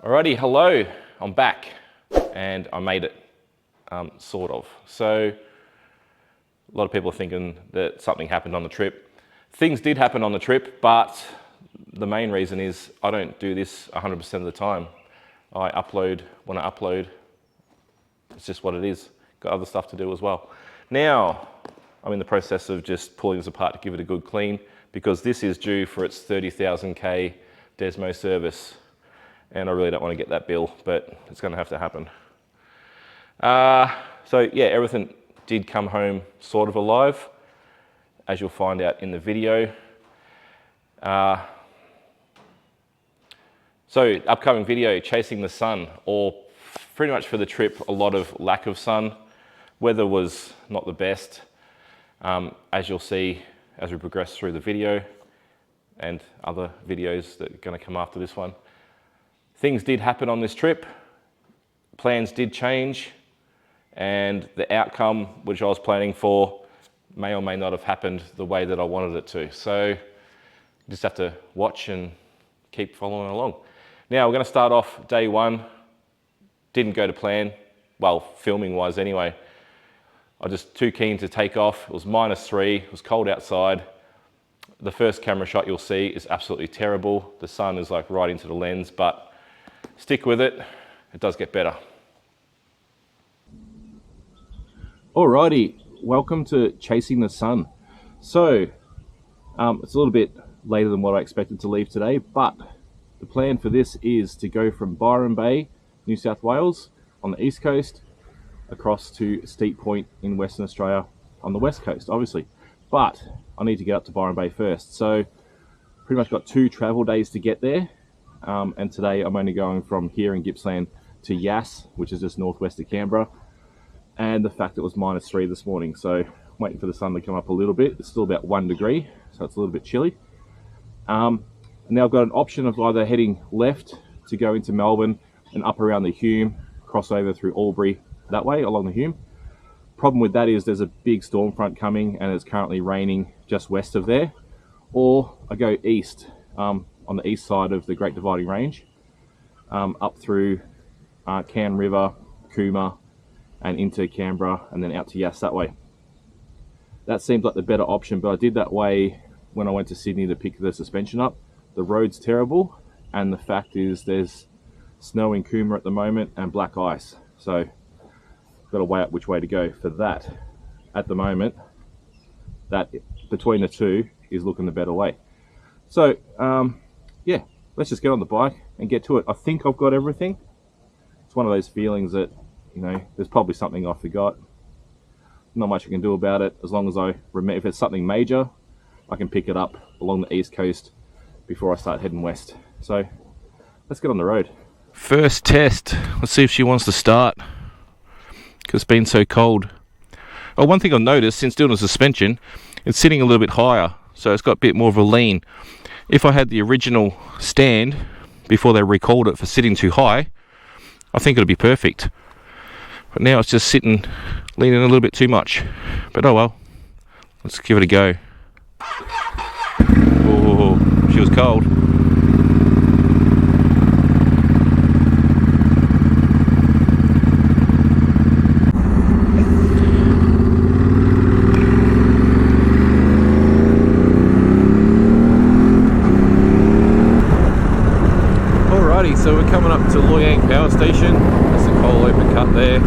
Alrighty, hello, I'm back and I made it, sort of. So a lot of people are thinking that something happened on the trip. Things did happen on the trip, but the main reason is I don't do this 100% of the time. I upload when I upload. It's just what it is. Got other stuff to do as well. Now, I'm in the process of just pulling this apart to give it a good clean because this is due for its 30,000K Desmo service. And I really don't want to get that bill, but it's going to have to happen. So yeah, everything did come home sort of alive, as you'll find out in the video. So upcoming video, chasing the sun, or pretty much for the trip, a lot of lack of sun. Weather was not the best, as you'll see as we progress through the video and other videos that are going to come after this one. Things did happen on this trip, plans did change, and the outcome which I was planning for may or may not have happened the way that I wanted it to. So you just have to watch and keep following along. Now we're going to start off day one. Didn't go to plan, well, filming wise anyway. I was just too keen to take off. It was -3, it was cold outside. The first camera shot you'll see is absolutely terrible. The sun is like right into the lens, but stick with it, it does get better. Alrighty, welcome to Chasing the Sun. So, it's a little bit later than what I expected to leave today, but the plan for this is to go from Byron Bay, New South Wales, on the east coast, across to Steep Point in Western Australia, on the west coast, obviously. But I need to get up to Byron Bay first, so pretty much got 2 travel days to get there. And today I'm only going from here in Gippsland to Yass, which is just northwest of Canberra. And the fact it was -3 this morning, so waiting for the sun to come up a little bit. It's still about 1 degree, so it's a little bit chilly. Now I've got an option of either heading left to go into Melbourne and up around the Hume, cross over through Albury that way along the Hume. Problem with that is there's a big storm front coming and it's currently raining just west of there. Or I go east, on the east side of the Great Dividing Range, up through Cairn River, Cooma, and into Canberra, and then out to Yass that way. That seems like the better option, but I did that way when I went to Sydney to pick the suspension up. The road's terrible, and the fact is there's snow in Cooma at the moment and black ice, so got to weigh up which way to go for that. At the moment, that between the two is looking the better way. So yeah, let's just get on the bike and get to it. I think I've got everything. It's one of those feelings that, you know, there's probably something I forgot. Not much I can do about it, as long as I remember. If it's something major, I can pick it up along the east coast before I start heading west. So let's get on the road. First test. Let's see if she wants to start, because it's been so cold. Oh, one thing I've noticed since doing the suspension, it's sitting a little bit higher, so it's got a bit more of a lean. If I had the original stand before they recalled it for sitting too high, I think it'd be perfect. But now it's just sitting, leaning a little bit too much. But oh well, let's give it a go. Oh, she was cold. So we're coming up to Loy Yang Power Station. There's a coal open cut there.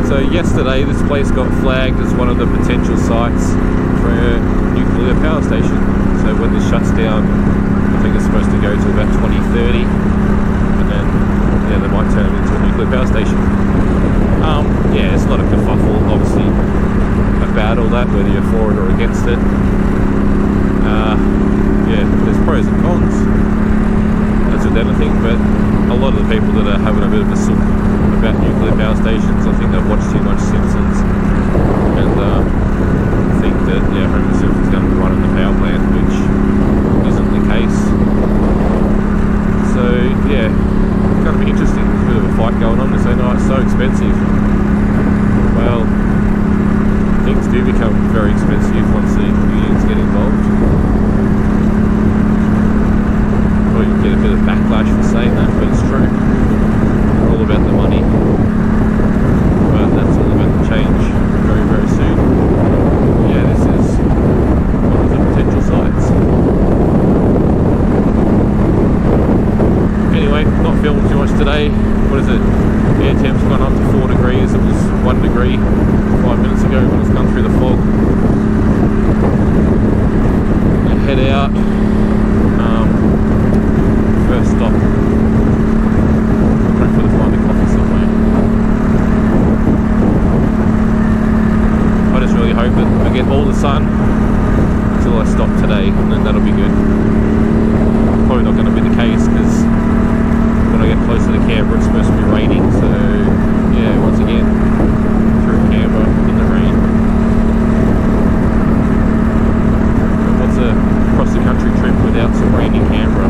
So yesterday this place got flagged as one of the potential sites for a nuclear power station. So when this shuts down, I think it's supposed to go to about 2030, and then yeah, they might turn it into a nuclear power station. Yeah, it's a lot of kerfuffle obviously about all that, whether you're for it or against it. Yeah, there's pros and cons, as with anything, but a lot of the people that are having a bit of a sook about nuclear power stations, I think they've watched too much Simpsons and think that yeah, Homer Simpson's going to be running the power plant, which isn't the case. So yeah, it's going to be interesting. There's a bit of a fight going on. They say, no, it's so expensive. Well, things do become very expensive once the unions get involved. Or you get a bit of backlash for saying that, but it's true. today. What is it? Air temp's gone up to 4 degrees. It was 1 degree 5 minutes ago when it's gone through the fog. Gonna head out. First stop. Hopefully find a coffee somewhere. I just really hope that I get all the sun until I stop today, and then that'll be good. Probably not going to be the case because when I get closer to Canberra it's supposed to be raining, so yeah, once again through Canberra in the rain. What's a cross the country trip without some rain in Canberra?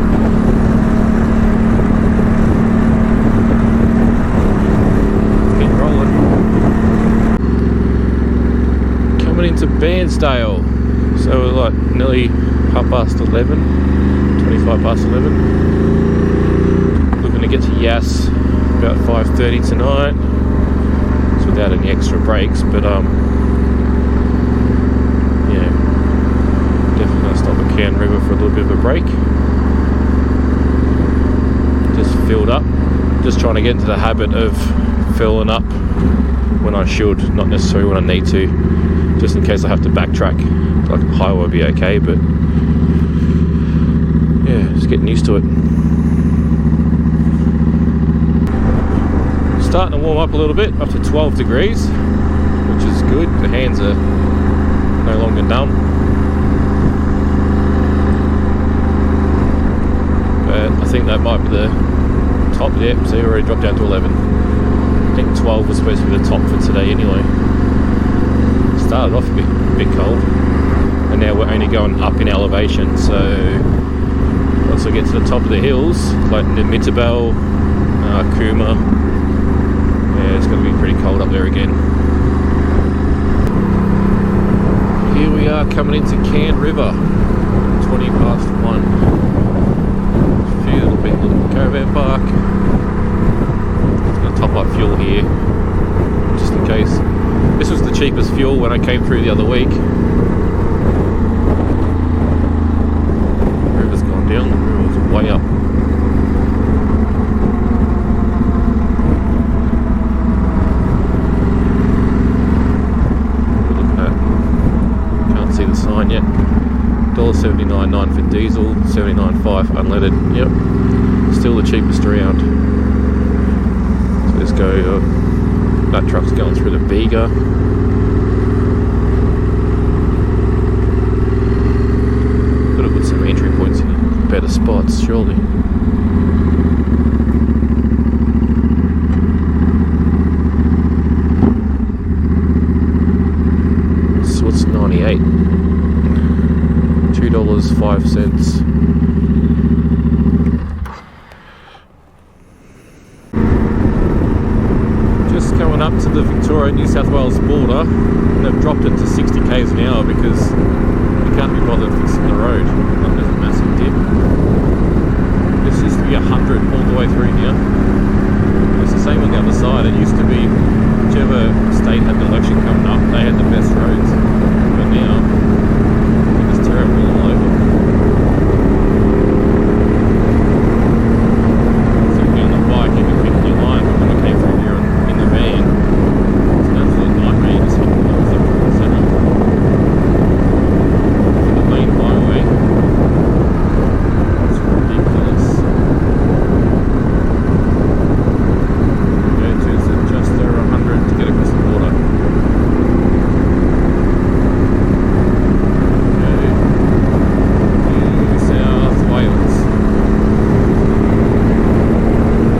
Keep rolling. Coming into Bdale, so we're like nearly 11:30, 25 past 11. Looking to get to Yass about 5:30 tonight. It's without any extra breaks, but yeah, definitely gonna stop at Cairn River for a little bit of a break. Just filled up. Just trying to get into the habit of filling up when I should, not necessarily when I need to. Just in case I have to backtrack. Like highway will be okay, but yeah, just getting used to it. Starting to warm up a little bit, up to 12 degrees, which is good. The hands are no longer numb. But I think that might be the top. Yep, so we already dropped down to 11. I think 12 was supposed to be the top for today anyway. Started off a bit cold, and now we're only going up in elevation, so once I get to the top of the hills like the Bdale, Kuma, yeah, it's going to be pretty cold up there again. Here we are coming into Cairn River, 20 past 1. A few little caravan park. It's going to top up fuel here just in case. This was the cheapest fuel when I came through the other week. The river's gone down, the river's way up. What are we looking at? Can't see the sign yet. $1.79.9 for diesel, $79.5 unleaded. Yep, still the cheapest around. So let's go. That truck's going through the Bega. Could have put some entry points in better spots, surely. So what's 98? $2.05. Coming up to the VictoriaNSW Border, and they've dropped it to 60 km an hour because we can't be bothered fixing the road. There's a massive dip. This used to be 100 all the way through here. It's the same on the other side. It used to be whichever state had the election coming up, they had the best roads, but now they're just terrible all over. So if you're on the bike, you can pick your line, but when I came through here in the van, it's an absolute nightmare. Just hitting cars up to the centre. For the main highway, it's ridiculous. Go to just over 100 to get across the border. New South Wales.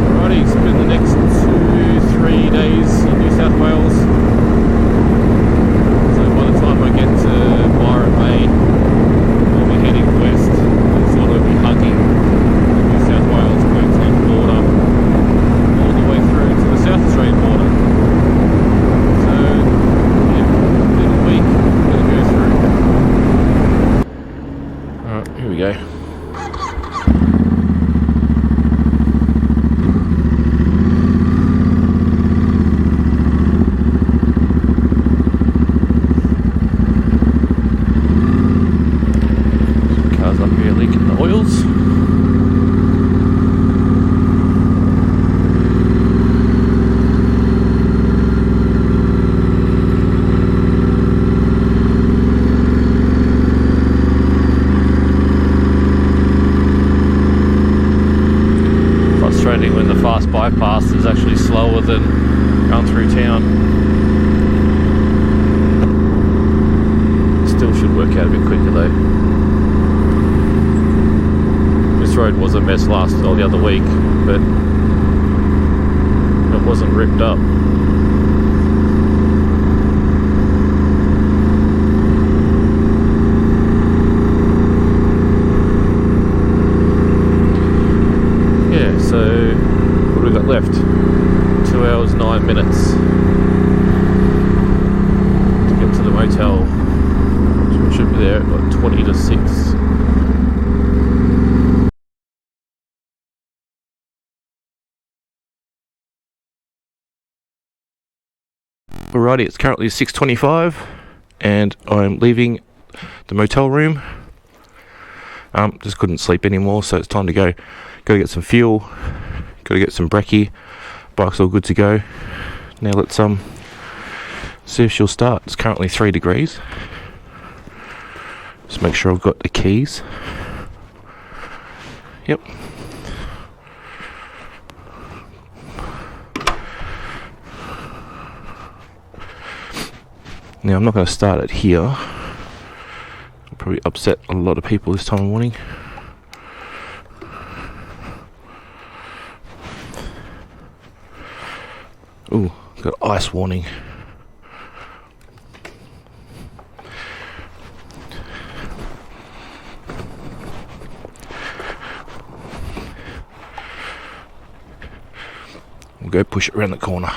Alrighty, spend the next 2-3 days in New South Wales. So by the time I get to Byron Bay, I'll be heading west and sort of be hugging the New South Wales Queensland border all the way through to the South Australian border. So yeah, little week gonna go through. Alright, here we go. Cars up here leaking the oils. bypass is actually slower than going through town. Still should work out a bit quicker though. This road was a mess the other week, but it wasn't ripped up. So, what have we got left? 2 hours, 9 minutes to get to the motel. So we should be there at like 20 to 6. Alrighty, it's currently 6:25 and I'm leaving the motel room. Just couldn't sleep anymore, so it's time to go. Gotta get some fuel, gotta get some brekkie. Bike's all good to go. Now let's see if she'll start. It's currently 3 degrees. Just make sure I've got the keys. Yep. Now I'm not going to start it here. I'll probably upset a lot of people this time of morning. Ooh, got ice warning. We'll go push it around the corner.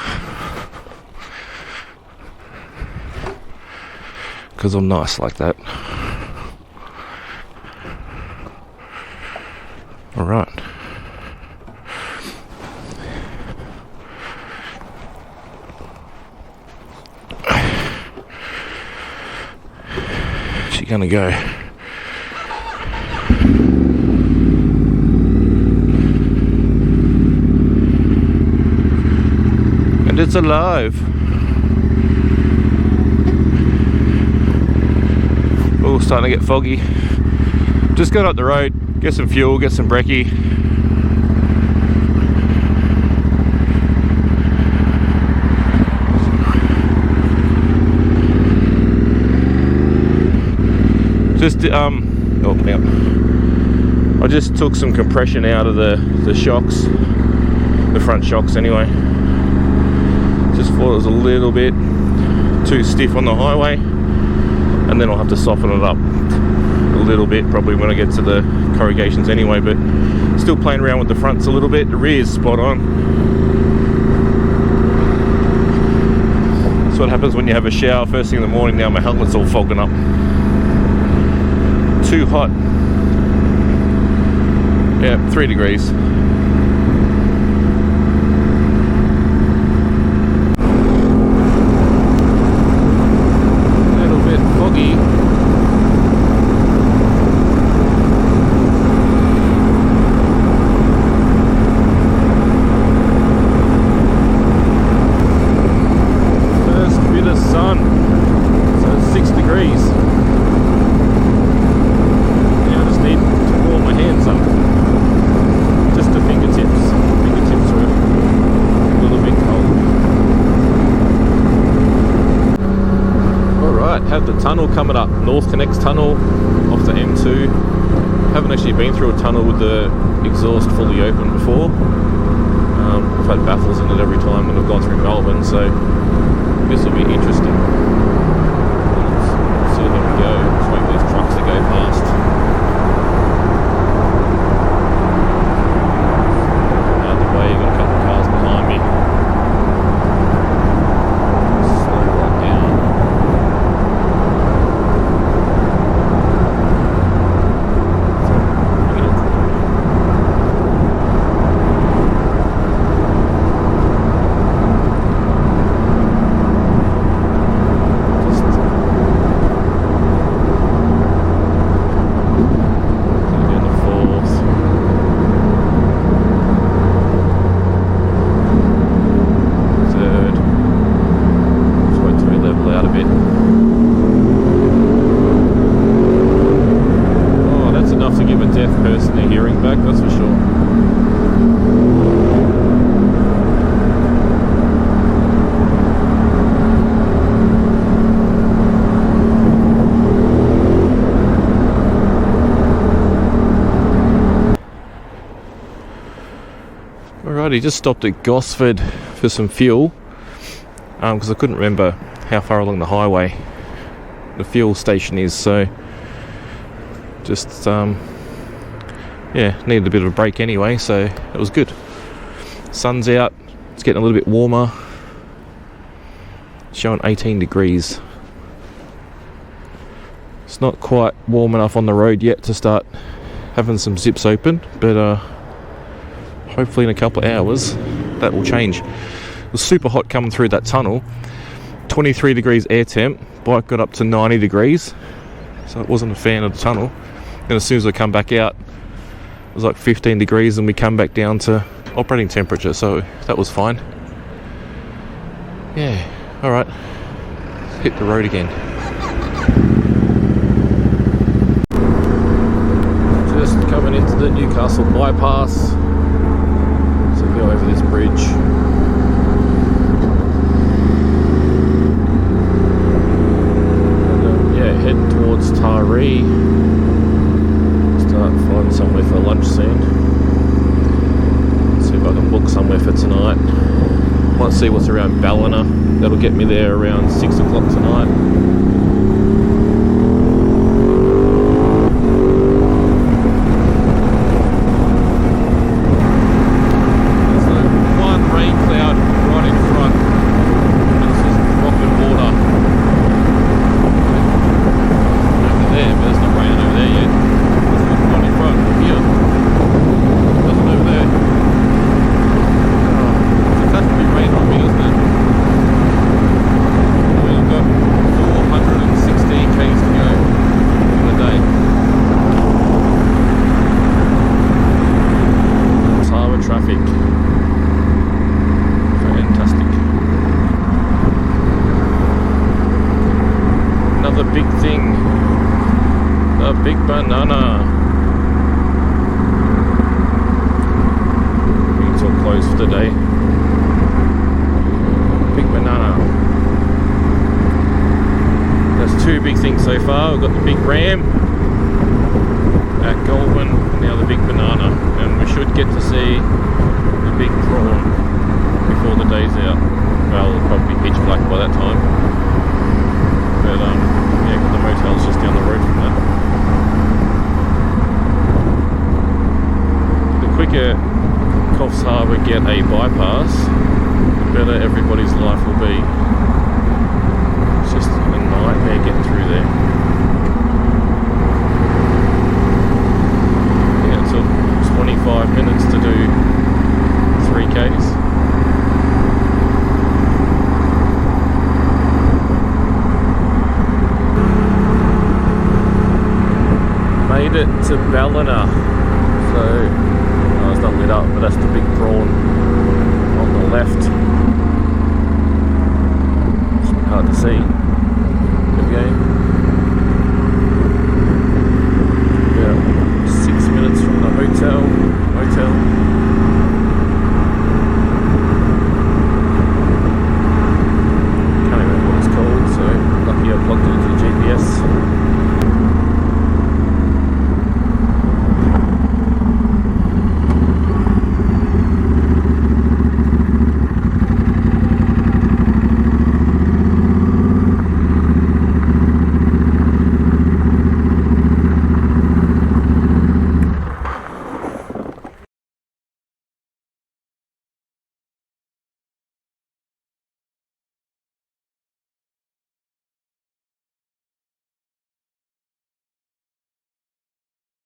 Because I'm nice like that. Alright. She's gonna go. And it's alive. Oh, starting to get foggy. Just got up the road, get some fuel, get some brekkie. I just took some compression out of the shocks, the front shocks anyway. Just thought it was a little bit too stiff on the highway, and then I'll have to soften it up a little bit probably when I get to the corrugations anyway, but still playing around with the fronts a little bit. The rear's spot on. That's what happens when you have a shower first thing in the morning. Now my helmet's all fogging up. Too hot. Yeah, 3 degrees. A little bit foggy. First bit of sun. So it's 6 degrees. Have the tunnel coming up, North Connects tunnel off the M2. Haven't actually been through a tunnel with the exhaust fully open before. I've had baffles in it every time when I've gone through Melbourne, so this will be interesting. Let's see how we go. Just wait for these trucks to go past. Out the way, you've got a couple of cars behind me. Alrighty, just stopped at Gosford for some fuel because I couldn't remember how far along the highway the fuel station is, so just yeah, needed a bit of a break anyway, so it was good. Sun's out, it's getting a little bit warmer, showing 18 degrees. It's not quite warm enough on the road yet to start having some zips open, but hopefully in a couple of hours that will change. It was super hot coming through that tunnel, 23 degrees air temp, bike got up to 90 degrees, so it wasn't a fan of the tunnel. And as soon as I come back out, it was like 15 degrees and we come back down to operating temperature, so that was fine. Yeah, alright, hit the road again. Just coming into the Newcastle bypass, so we go over this bridge. And yeah, heading towards Taree. Start finding somewhere for lunch soon. See if I can book somewhere for tonight. Might see what's around Ballina. That'll get me there around 6 o'clock tonight. Big thing, the big banana. It's all closed for today. Big banana. That's two big things so far. We've got the big ram at Goulburn, now the big banana, and we should get to see the big prawn before the day's out. Well, it'll probably be pitch black by that time. But yeah, the motel's just down the road from that. The quicker Coffs Harbour get a bypass, the better everybody's life will be. It's just a nightmare getting through there. Yeah, it took 25 minutes to do 3Ks. Made it to Ballina, so it's not lit up, but that's the big prawn on the left. It's hard to see. Good game.